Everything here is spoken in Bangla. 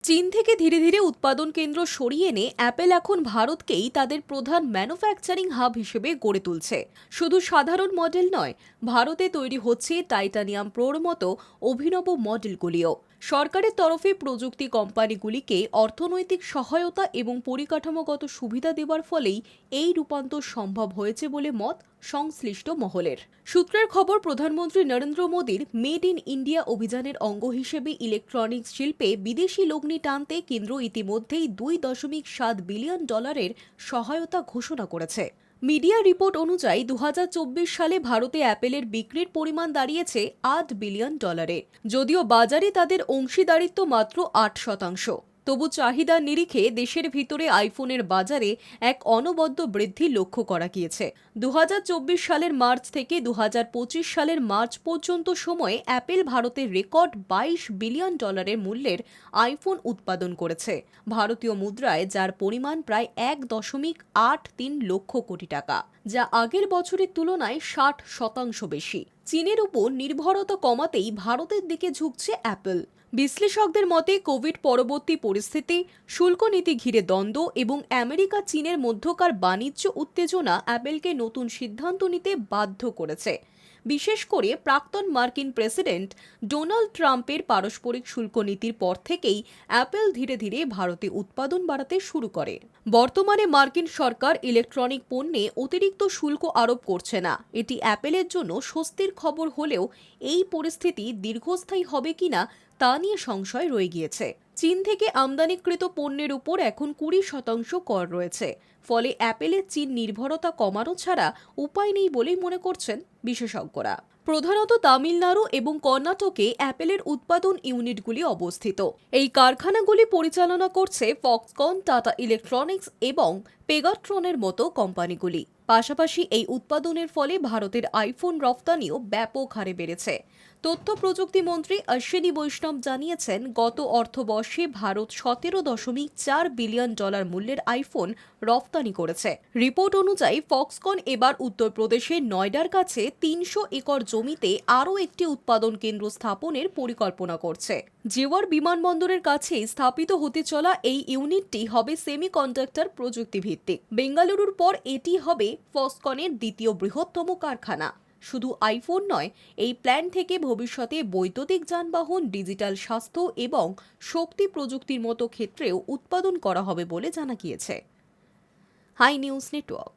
চীন থেকে ধীরে ধীরে উৎপাদন কেন্দ্র সরিয়ে এনে অ্যাপেল এখন ভারতকেই তাদের প্রধান ম্যানুফ্যাকচারিং হাব হিসেবে গড়ে তুলছে। শুধু সাধারণ মডেল নয়, ভারতে তৈরি হচ্ছে টাইটানিয়াম প্রোর মতো অভিনব মডেলগুলিও। সরকারের তরফে প্রযুক্তি কোম্পানিগুলিকে অর্থনৈতিক সহায়তা এবং পরিকাঠামোগত সুবিধা দেওয়ার ফলেই এই রূপান্তর সম্ভব হয়েছে বলে মত সংশ্লিষ্ট মহলের। সূত্রের খবর, প্রধানমন্ত্রী নরেন্দ্র মোদীর মেড ইন ইন্ডিয়া অভিযানের অঙ্গ হিসেবে ইলেকট্রনিক্স শিল্পে বিদেশি লগ্নি টানতে কেন্দ্র ইতিমধ্যেই $2.7 বিলিয়ন সহায়তা ঘোষণা করেছে। মিডিয়া রিপোর্ট অনুযায়ী 2024 সালে ভারতে অ্যাপেলের বিক্রির পরিমাণ দাঁড়িয়েছে $8 বিলিয়ন। যদিও বাজারে তাদের অংশীদারিত্ব মাত্র 8%। তবু চাহিদার নিরিখে দেশের ভিতরে আইফোনের বাজারে এক অনবদ্য বৃদ্ধি লক্ষ্য করা গিয়েছে। 2024 সালের মার্চ থেকে 2025 সালের মার্চ পর্যন্ত সময়ে অ্যাপেল ভারতের রেকর্ড $22 বিলিয়ন মূল্যের আইফোন উৎপাদন করেছে, ভারতীয় মুদ্রায় যার পরিমাণ প্রায় 1.83 লক্ষ কোটি টাকা, যা আগের বছরের তুলনায় 60% বেশি। চীনের উপর নির্ভরতা কমাতেই ভারতের দিকে ঝুঁকছে অ্যাপল। বিশ্লেষকদের মতে, কোভিড পরবর্তী পরিস্থিতি, শুল্ক নীতি ঘিরে দ্বন্দ্ব এবং আমেরিকা চীনের মধ্যকার বাণিজ্য উত্তেজনা অ্যাপেলকে নতুন সিদ্ধান্ত নিতে বাধ্য করেছে। বিশেষ করে প্রাক্তন মার্কিন প্রেসিডেন্ট ডোনাল্ড ট্রাম্পের পারস্পরিক শুল্ক নীতির পর থেকেই অ্যাপেল ধীরে ধীরে ভারতে উৎপাদন বাড়াতে শুরু করে। বর্তমানে মার্কিন সরকার ইলেকট্রনিক পণ্যে অতিরিক্ত শুল্ক আরোপ করছে না। এটি অ্যাপেলের জন্য স্বস্তির খবর হলেও এই পরিস্থিতি দীর্ঘস্থায়ী হবে কিনা তা নিয়ে সংশয় রয়ে গিয়েছে। চীন থেকে আমদানিকৃত পণ্যের উপর এখন 20% কর রয়েছে। ফলে অ্যাপেলের চীন নির্ভরতা কমানো ছাড়া উপায় নেই বলেই মনে করছেন বিশেষজ্ঞরা। প্রধানত তামিলনাড়ু এবং কর্ণাটকে অ্যাপেলের উৎপাদন ইউনিটগুলি অবস্থিত। এই কারখানাগুলি পরিচালনা করছে ফক্সকন, টাটা ইলেকট্রনিক্স এবং পেগাট্রনের মতো কোম্পানিগুলি। পাশাপাশি এই উৎপাদনের ফলে ভারতের আইফোন রফতানিও ব্যাপক হারে বেড়েছে। তথ্য প্রযুক্তি মন্ত্রী অশ্বিনী বৈষ্ণব জানিয়েছেন, গত অর্থবর্ষে ভারত $17.4 বিলিয়ন মূল্যের আইফোন রফতানি করেছে। রিপোর্ট অনুযায়ী ফক্সকন এবার উত্তরপ্রদেশের নয়ডার কাছে 300 একর জমিতে আরও একটি উৎপাদন কেন্দ্র স্থাপনের পরিকল্পনা করছে। জেওয়ার বিমানবন্দরের কাছেই স্থাপিত হতে চলা এই ইউনিটটি হবে সেমিকন্ডাক্টর প্রযুক্তি ভিত্তিক। বেঙ্গালুরুর পর এটি হবে ফক্সকনের দ্বিতীয় বৃহত্তম কারখানা। শুধু আইফোন নয়, এই প্ল্যান থেকে ভবিষ্যতে বৈদ্যুতিক যানবাহন, ডিজিটাল স্বাস্থ্য এবং শক্তি প্রযুক্তির মতো ক্ষেত্রেও উৎপাদন করা হবে বলে জানা গিয়েছে। Hi news network.